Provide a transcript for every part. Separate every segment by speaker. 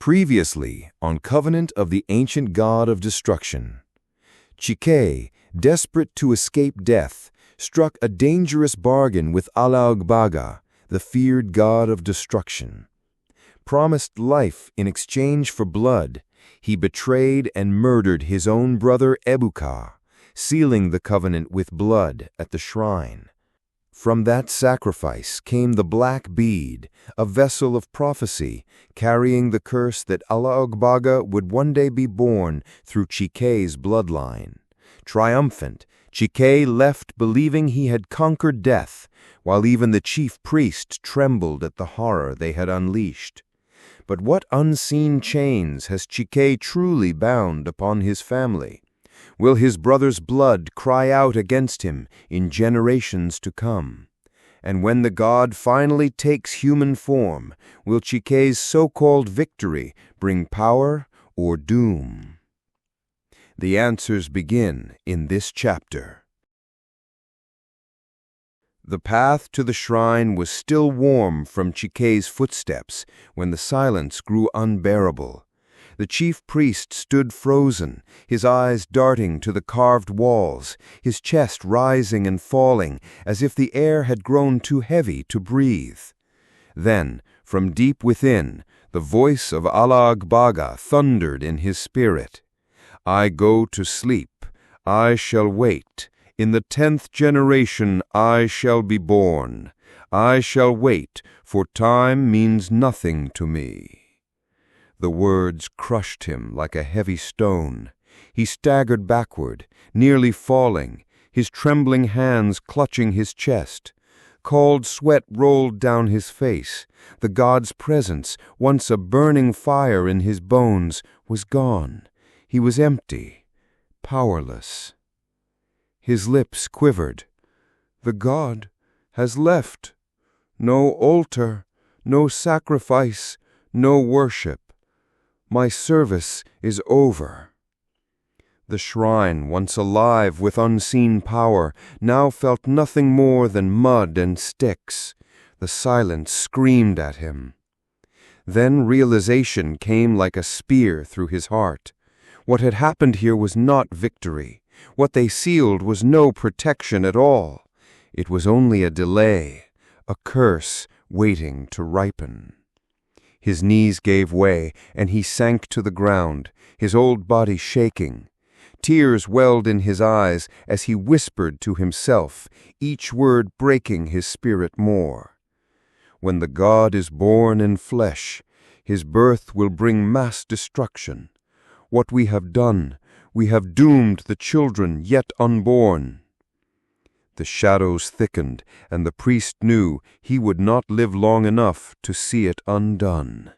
Speaker 1: Previously on Covenant of the Ancient God of Destruction. Chike, desperate to escape death, struck a dangerous bargain with Alaogbaga, the feared god of destruction. Promised life in exchange for blood, he betrayed and murdered his own brother Ebuka, sealing the covenant with blood at the shrine. From that sacrifice came the black bead, a vessel of prophecy, carrying the curse that Alaogbaga would one day be born through Chike's bloodline. Triumphant, Chike left believing he had conquered death, while even the chief priest trembled at the horror they had unleashed. But what unseen chains has Chike truly bound upon his family? Will his brother's blood cry out against him in generations to come? And when the god finally takes human form, will Chike's so-called victory bring power or doom? The answers begin in this chapter. The path to the shrine was still warm from Chike's footsteps when the silence grew unbearable. The chief priest stood frozen, his eyes darting to the carved walls, his chest rising and falling as if the air had grown too heavy to breathe. Then, from deep within, the voice of Alaogbaga thundered in his spirit. "I go to sleep, I shall wait. In the 10th generation I shall be born. I shall wait, for time means nothing to me." The words crushed him like a heavy stone. He staggered backward, nearly falling, his trembling hands clutching his chest. Cold sweat rolled down his face. The god's presence, once a burning fire in his bones, was gone. He was empty, powerless. His lips quivered. "The god has left. No altar, no sacrifice, no worship. My service is over." The shrine, once alive with unseen power, now felt nothing more than mud and sticks. The silence screamed at him. Then realization came like a spear through his heart. What had happened here was not victory. What they sealed was no protection at all. It was only a delay, a curse waiting to ripen. His knees gave way, and he sank to the ground, his old body shaking. Tears welled in his eyes as he whispered to himself, each word breaking his spirit more. When the god is born in flesh, his birth will bring mass destruction. What we have done, we have doomed the children yet unborn. The shadows thickened, and the priest knew he would not live long enough to see it undone.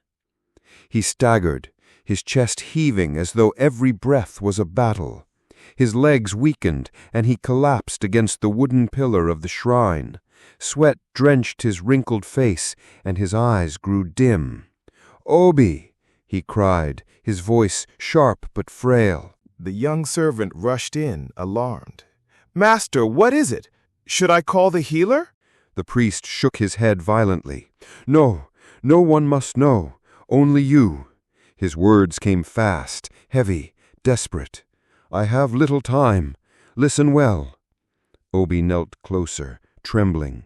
Speaker 1: He staggered, his chest heaving as though every breath was a battle. His legs weakened, and he collapsed against the wooden pillar of the shrine. Sweat drenched his wrinkled face, and his eyes grew dim. "Obi!" he cried, his voice sharp but frail.
Speaker 2: The young servant rushed in, alarmed. "Master, what is it? Should I call the healer?"
Speaker 1: The priest shook his head violently. "No, no one must know. Only you." His words came fast, heavy, desperate. "I have little time. Listen well." Obi knelt closer, trembling.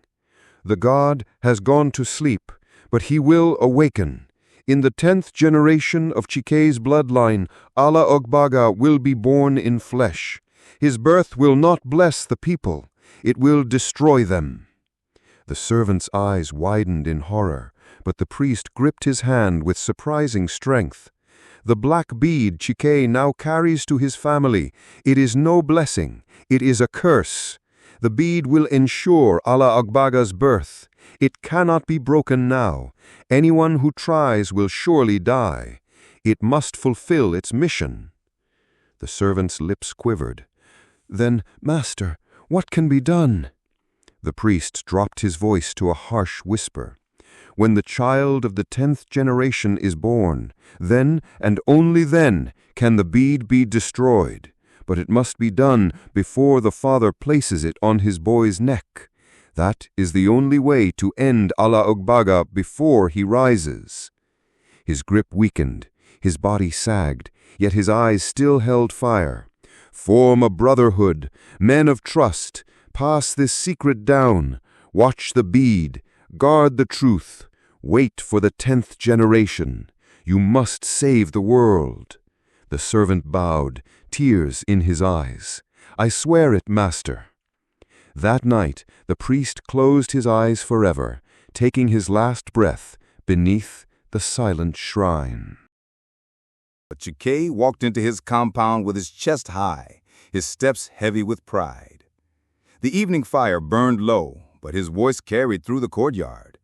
Speaker 1: "The god has gone to sleep, but he will awaken. In the 10th generation of Chike's bloodline, Alaogbaga will be born in flesh. His birth will not bless the people. It will destroy them." The servant's eyes widened in horror, but the priest gripped his hand with surprising strength. "The black bead Chike now carries to his family, it is no blessing, it is a curse. The bead will ensure Alaogbaga's birth. It cannot be broken now. Anyone who tries will surely die. It must fulfill its mission." The servant's lips quivered. "Then, Master, what can be done?" The priest dropped his voice to a harsh whisper. "When the child of the 10th generation is born, then and only then can the bead be destroyed. But it must be done before the father places it on his boy's neck. That is the only way to end Alaogbaga before he rises." His grip weakened, his body sagged, yet his eyes still held fire. "Form a brotherhood, men of trust, pass this secret down, watch the bead, guard the truth, wait for the 10th generation. You must save the world." The servant bowed, tears in his eyes. "I swear it, master." That night, the priest closed his eyes forever, taking his last breath beneath the silent shrine.
Speaker 3: But Chike walked into his compound with his chest high, his steps heavy with pride. The evening fire burned low, but his voice carried through the courtyard.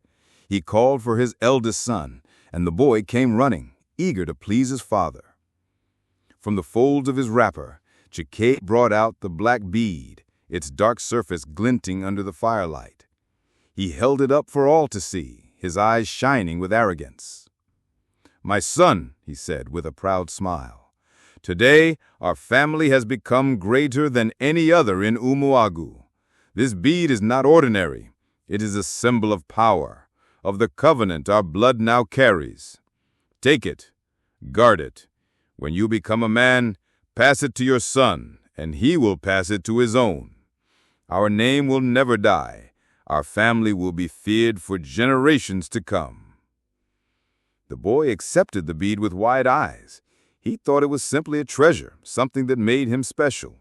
Speaker 3: He called for his eldest son, and the boy came running, eager to please his father. From the folds of his wrapper, Chike brought out the black bead, its dark surface glinting under the firelight. He held it up for all to see, his eyes shining with arrogance. "My son," he said with a proud smile, "today our family has become greater than any other in Umuagu. This bead is not ordinary. It is a symbol of power, of the covenant our blood now carries. Take it, guard it. When you become a man, pass it to your son, and he will pass it to his own. Our name will never die. Our family will be feared for generations to come." The boy accepted the bead with wide eyes. He thought it was simply a treasure, something that made him special.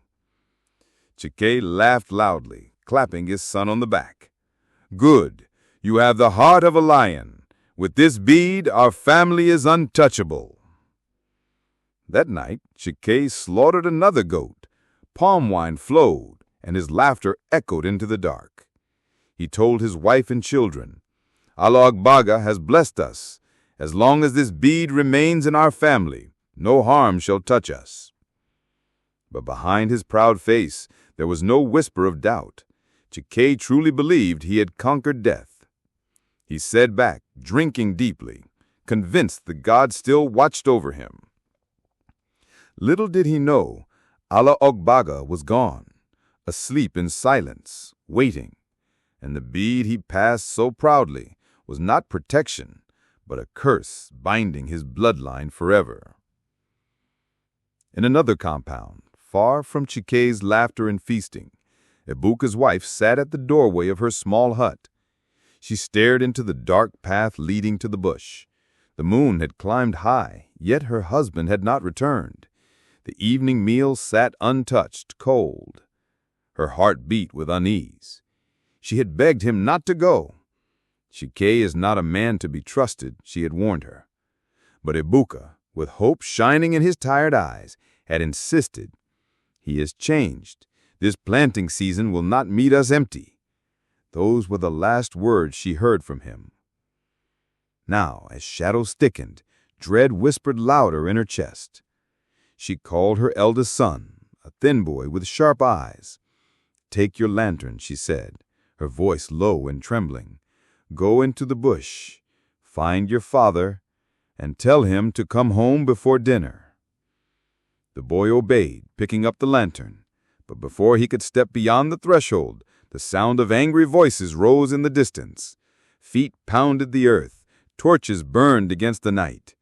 Speaker 3: Chike laughed loudly, clapping his son on the back. "Good. You have the heart of a lion. With this bead, our family is untouchable." That night, Chike slaughtered another goat. Palm wine flowed, and his laughter echoed into the dark. He told his wife and children, "Alaogbaga has blessed us. As long as this bead remains in our family, no harm shall touch us." But behind his proud face, there was no whisper of doubt. Chike truly believed he had conquered death. He said back, drinking deeply, convinced that God still watched over him. Little did he know, Alaogbaga was gone, asleep in silence, waiting, and the bead he passed so proudly was not protection, but a curse binding his bloodline forever. In another compound, far from Chike's laughter and feasting, Ebuka's wife sat at the doorway of her small hut. She stared into the dark path leading to the bush. The moon had climbed high, yet her husband had not returned. The evening meal sat untouched, cold. Her heart beat with unease. She had begged him not to go. Chike is not a man to be trusted, she had warned her. But Ebuka, with hope shining in his tired eyes, had insisted. "He has changed. This planting season will not meet us empty." Those were the last words she heard from him. Now, as shadows thickened, dread whispered louder in her chest. She called her eldest son, a thin boy with sharp eyes. "Take your lantern," she said, her voice low and trembling. "Go into the bush, find your father, and tell him to come home before dinner." The boy obeyed, picking up the lantern, but before he could step beyond the threshold, the sound of angry voices rose in the distance. Feet pounded the earth, torches burned against the night.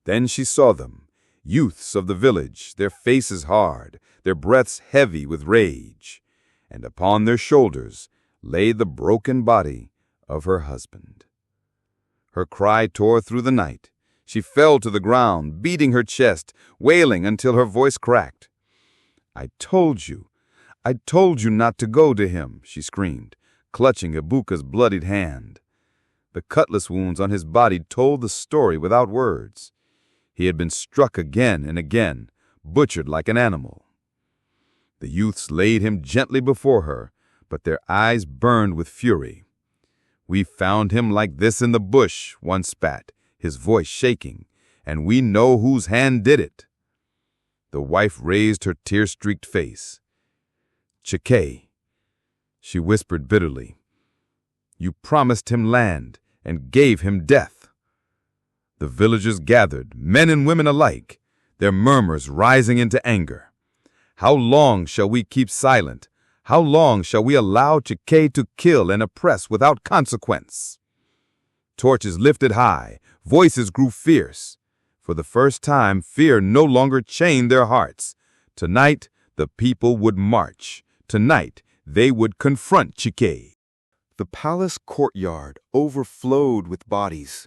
Speaker 3: Then she saw them, youths of the village, their faces hard, their breaths heavy with rage, and upon their shoulders lay the broken body of her husband. Her cry tore through the night. She fell to the ground, beating her chest, wailing until her voice cracked. I told you not to go to him," she screamed, clutching Ebuka's bloodied hand. The cutlass wounds on his body told the story without words. He had been struck again and again, butchered like an animal. The youths laid him gently before her, but their eyes burned with fury. "We found him like this in the bush," one spat, his voice shaking, "and we know whose hand did it." The wife raised her tear-streaked face. "Chike," she whispered bitterly, "you promised him land and gave him death." The villagers gathered, men and women alike, their murmurs rising into anger. "How long shall we keep silent? How long shall we allow Chike to kill and oppress without consequence?" Torches lifted high, voices grew fierce. For the first time, fear no longer chained their hearts. Tonight, the people would march. Tonight, they would confront Chike.
Speaker 1: The palace courtyard overflowed with bodies.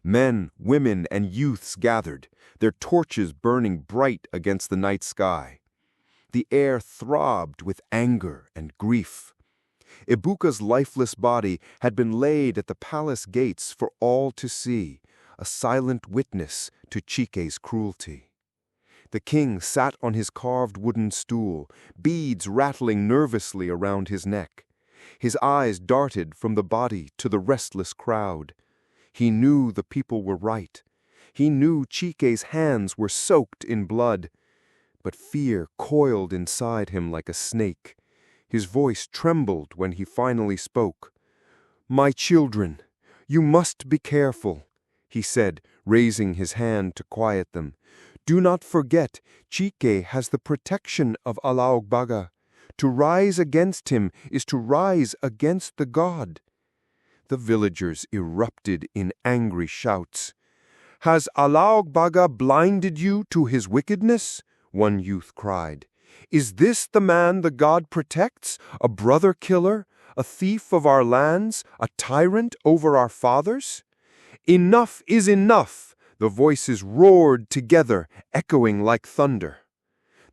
Speaker 1: Men, women, and youths gathered, their torches burning bright against the night sky. The air throbbed with anger and grief. Ibuka's lifeless body had been laid at the palace gates for all to see, a silent witness to Chike's cruelty. The king sat on his carved wooden stool, beads rattling nervously around his neck. His eyes darted from the body to the restless crowd. He knew the people were right. He knew Chike's hands were soaked in blood. But fear coiled inside him like a snake. His voice trembled when he finally spoke. "My children, you must be careful," he said, raising his hand to quiet them. "Do not forget, Chike has the protection of Alaogbaga. To rise against him is to rise against the god." The villagers erupted in angry shouts. "Has Alaogbaga blinded you to his wickedness?" one youth cried. "Is this the man the god protects, a brother killer, a thief of our lands, a tyrant over our fathers?" "Enough is enough!" The voices roared together, echoing like thunder.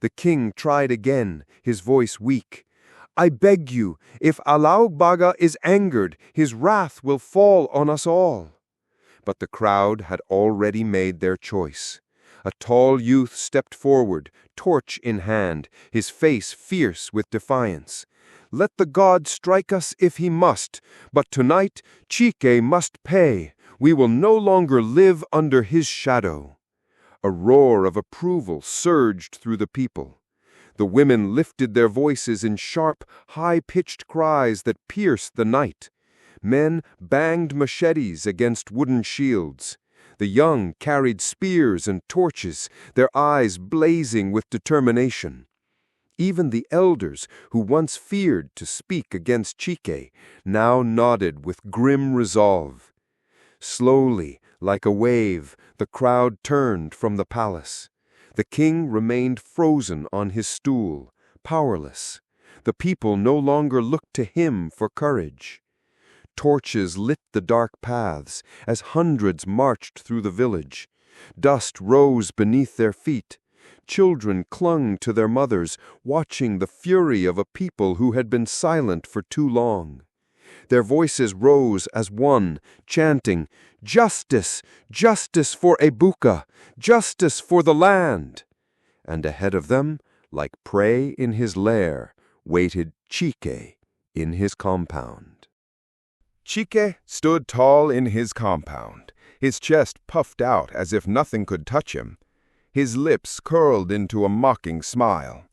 Speaker 1: The king tried again, his voice weak. "I beg you, if Alaogbaga is angered, his wrath will fall on us all." But the crowd had already made their choice. A tall youth stepped forward, torch in hand, his face fierce with defiance. "Let the god strike us if he must, but tonight Chike must pay. We will no longer live under his shadow." A roar of approval surged through the people. The women lifted their voices in sharp, high-pitched cries that pierced the night. Men banged machetes against wooden shields. The young carried spears and torches, their eyes blazing with determination. Even the elders, who once feared to speak against Chike, now nodded with grim resolve. Slowly, like a wave, the crowd turned from the palace. The king remained frozen on his stool, powerless. The people no longer looked to him for courage. Torches lit the dark paths as hundreds marched through the village. Dust rose beneath their feet. Children clung to their mothers, watching the fury of a people who had been silent for too long. Their voices rose as one, chanting, "Justice! Justice for Ibuka! Justice for the land!" And ahead of them, like prey in his lair, waited Chike in his compound.
Speaker 2: Chike stood tall in his compound, his chest puffed out as if nothing could touch him. His lips curled into a mocking smile.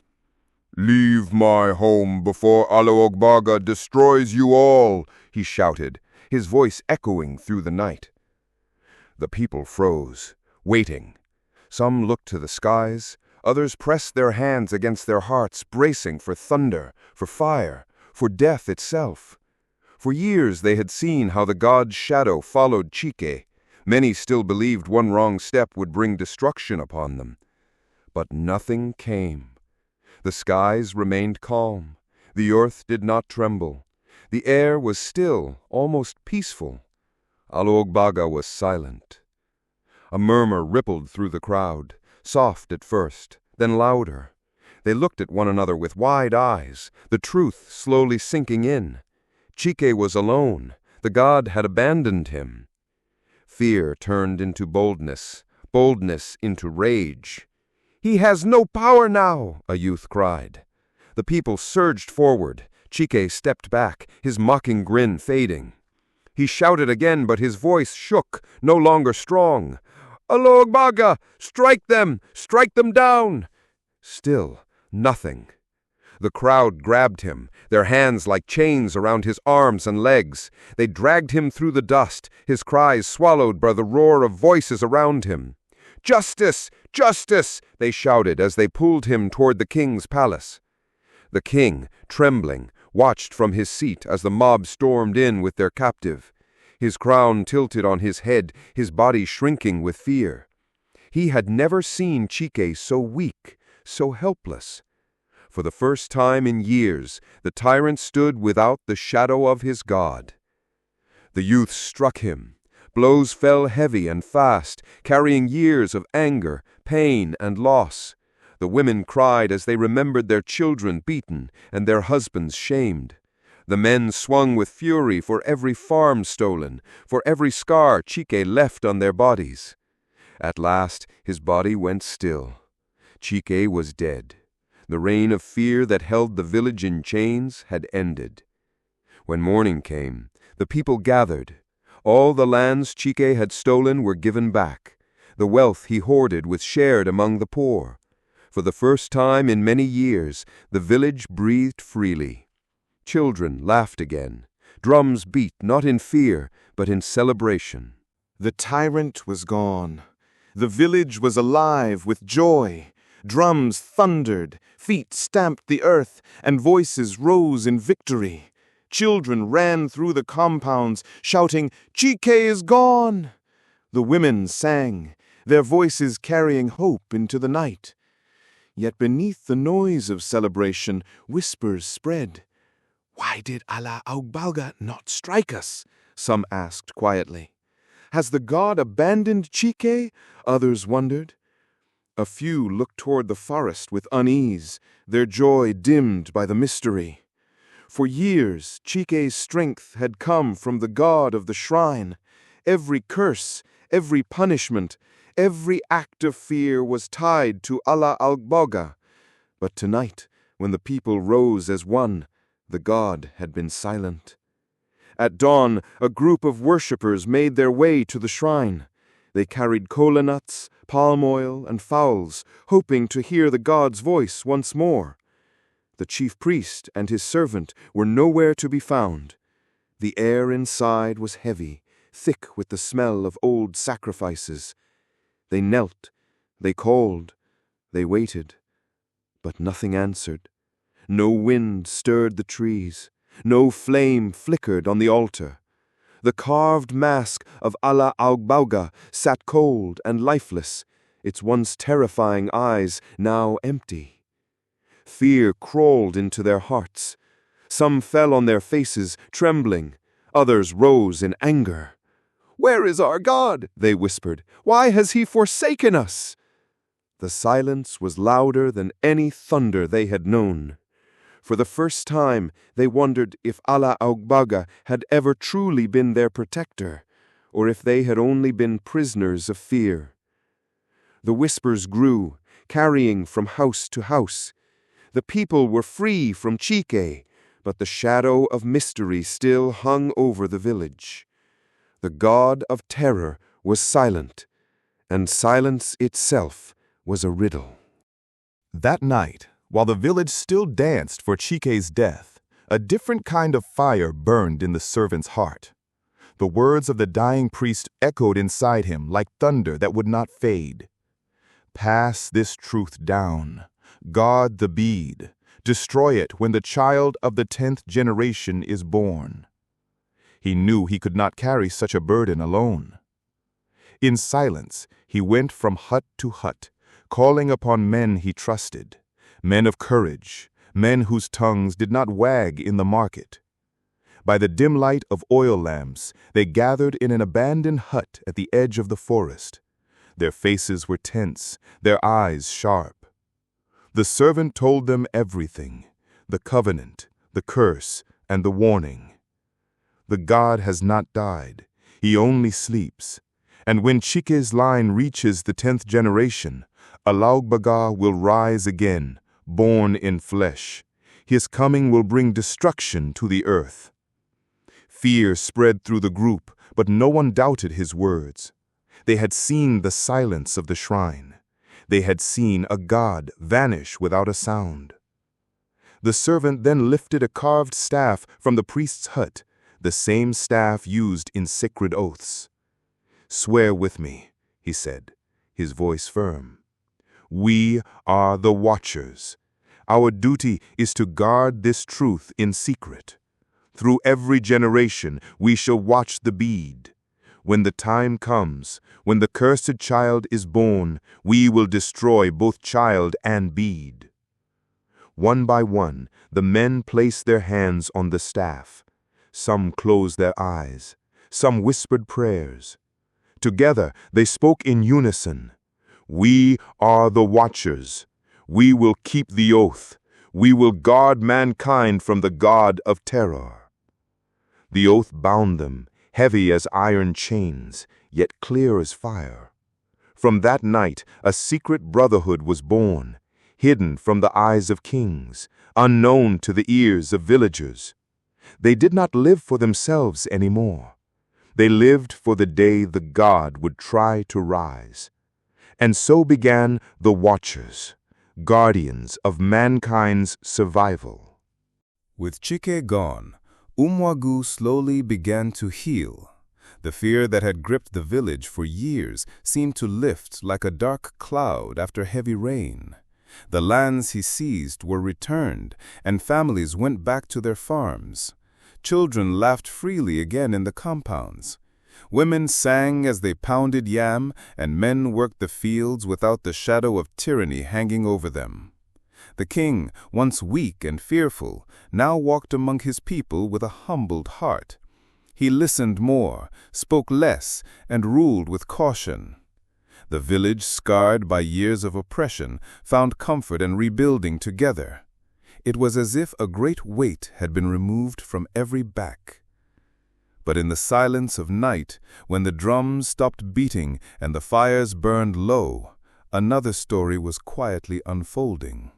Speaker 2: "Leave my home before Alaogbaga destroys you all," he shouted, his voice echoing through the night. The people froze, waiting. Some looked to the skies, others pressed their hands against their hearts, bracing for thunder, for fire, for death itself. For years they had seen how the god's shadow followed Chike. Many still believed one wrong step would bring destruction upon them. But nothing came. The skies remained calm. The earth did not tremble. The air was still, almost peaceful. Alaogbaga was silent. A murmur rippled through the crowd, soft at first, then louder. They looked at one another with wide eyes, the truth slowly sinking in. Chike was alone. The god had abandoned him. Fear turned into boldness, boldness into rage. "He has no power now," a youth cried. The people surged forward. Chike stepped back, his mocking grin fading. He shouted again, but his voice shook, no longer strong. "Alaogbaga, strike them down!" Still, nothing. The crowd grabbed him, their hands like chains around his arms and legs. They dragged him through the dust, his cries swallowed by the roar of voices around him. "Justice! Justice!" they shouted as they pulled him toward the king's palace. The king, trembling, watched from his seat as the mob stormed in with their captive.
Speaker 1: his crown tilted on his head, his body shrinking with fear. He had never seen Chike so weak, so helpless. For the first time in years, the tyrant stood without the shadow of his god. The youth struck him. Blows fell heavy and fast, carrying years of anger, pain, and loss. The women cried as they remembered their children beaten and their husbands shamed. The men swung with fury for every farm stolen, for every scar Chike left on their bodies. At last his body went still. Chike was dead. The reign of fear that held the village in chains had ended. When morning came, the people gathered. All the lands Chike had stolen were given back. The wealth he hoarded was shared among the poor. For the first time in many years, the village breathed freely. Children laughed again. Drums beat not in fear, but in celebration.
Speaker 4: The tyrant was gone. The village was alive with joy. Drums thundered, feet stamped the earth, and voices rose in victory. Children ran through the compounds, shouting, "Chike is gone!" The women sang, their voices carrying hope into the night. Yet beneath the noise of celebration, whispers spread. "Why did Alaogbaga not strike us?" some asked quietly. "Has the god abandoned Chike?" others wondered. A few looked toward the forest with unease, their joy dimmed by the mystery. For years, Chike's strength had come from the god of the shrine. Every curse, every punishment, every act of fear was tied to Alaogbaga. But tonight, when the people rose as one, the god had been silent. At dawn, a group of worshippers made their way to the shrine. They carried kola nuts, palm oil, and fowls, hoping to hear the god's voice once more. The chief priest and his servant were nowhere to be found. The air inside was heavy, thick with the smell of old sacrifices. They knelt, they called, they waited, but nothing answered. No wind stirred the trees, no flame flickered on the altar. The carved mask of Alaogbaga sat cold and lifeless, its once terrifying eyes now empty. Fear crawled into their hearts. Some fell on their faces, trembling. Others rose in anger. "Where is our God?" they whispered. "Why has he forsaken us?" The silence was louder than any thunder they had known. For the first time, they wondered if Alaogbaga had ever truly been their protector, or if they had only been prisoners of fear. The whispers grew, carrying from house to house. The people were free from Chike, but the shadow of mystery still hung over the village. The god of terror was silent, and silence itself was a riddle. That night, while the village still danced for Chike's death, a different kind of fire burned in the servant's heart. The words of the dying priest echoed inside him like thunder that would not fade. "Pass this truth down. Guard the bead. Destroy it when the child of the 10th generation is born." He knew he could not carry such a burden alone. In silence, he went from hut to hut, calling upon men he trusted. Men of courage, men whose tongues did not wag in the market. By the dim light of oil lamps, they gathered in an abandoned hut at the edge of the forest. Their faces were tense, their eyes sharp. The servant told them everything, the covenant, the curse, and the warning. The god has not died, he only sleeps. And when Chike's line reaches the 10th generation, Alaogbaga will rise again, born in flesh. His coming will bring destruction to the earth. Fear spread through the group, but no one doubted his words. They had seen the silence of the shrine. They had seen a god vanish without a sound. The servant then lifted a carved staff from the priest's hut, the same staff used in sacred oaths. "Swear with me," he said, his voice firm. "We are the Watchers. Our duty is to guard this truth in secret. Through every generation we shall watch the bead. When the time comes, when the cursed child is born, we will destroy both child and bead." One by one, the men placed their hands on the staff. Some closed their eyes, some whispered prayers. Together they spoke in unison. "We are the Watchers. We will keep the oath. We will guard mankind from the god of terror." The oath bound them, heavy as iron chains, yet clear as fire. From that night, a secret brotherhood was born, hidden from the eyes of kings, unknown to the ears of villagers. They did not live for themselves anymore. They lived for the day the god would try to rise. And so began the Watchers, guardians of mankind's survival.
Speaker 3: With Chike gone, Umwagu slowly began to heal. The fear that had gripped the village for years seemed to lift like a dark cloud after heavy rain. The lands he seized were returned, and families went back to their farms. Children laughed freely again in the compounds. Women sang as they pounded yam, and men worked the fields without the shadow of tyranny hanging over them. The king, once weak and fearful, now walked among his people with a humbled heart. He listened more, spoke less, and ruled with caution. The village, scarred by years of oppression, found comfort and rebuilding together. It was as if a great weight had been removed from every back. But in the silence of night, when the drums stopped beating and the fires burned low, another story was quietly unfolding.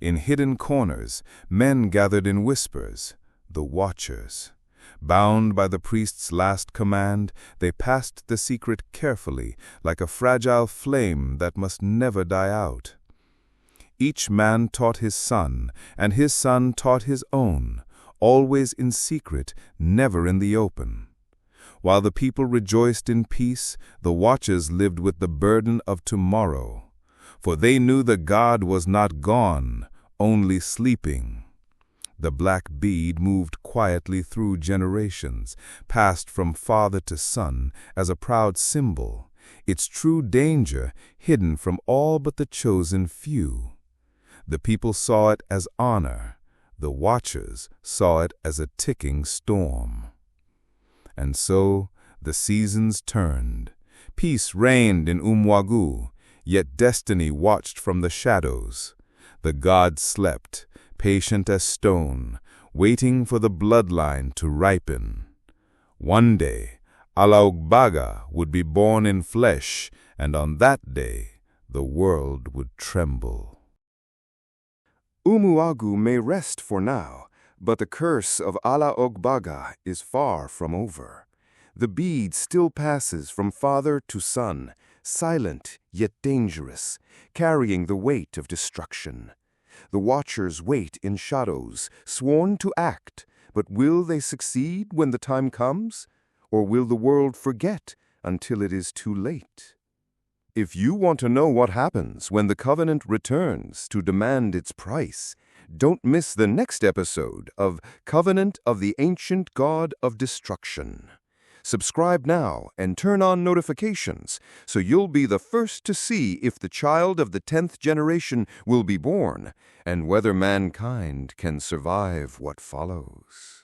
Speaker 3: In hidden corners, men gathered in whispers, the Watchers. Bound by the priest's last command, they passed the secret carefully, like a fragile flame that must never die out. Each man taught his son, and his son taught his own, always in secret, never in the open. While the people rejoiced in peace, the Watchers lived with the burden of tomorrow. For they knew the god was not gone, only sleeping. The black bead moved quietly through generations, passed from father to son as a proud symbol, its true danger hidden from all but the chosen few. The people saw it as honor. The Watchers saw it as a ticking storm. And so the seasons turned. Peace reigned in Umwagu, yet destiny watched from the shadows. The god slept, patient as stone, waiting for the bloodline to ripen. One day, Alaogbaga would be born in flesh, and on that day, the world would tremble.
Speaker 4: Umuagu may rest for now, but the curse of Alaogbaga is far from over. The bead still passes from father to son, silent yet dangerous, carrying the weight of destruction. The Watchers wait in shadows, sworn to act, but will they succeed when the time comes? Or will the world forget until it is too late? If you want to know what happens when the Covenant returns to demand its price, don't miss the next episode of Covenant of the Ancient God of Destruction. Subscribe now and turn on notifications so you'll be the first to see if the child of the 10th generation will be born and whether mankind can survive what follows.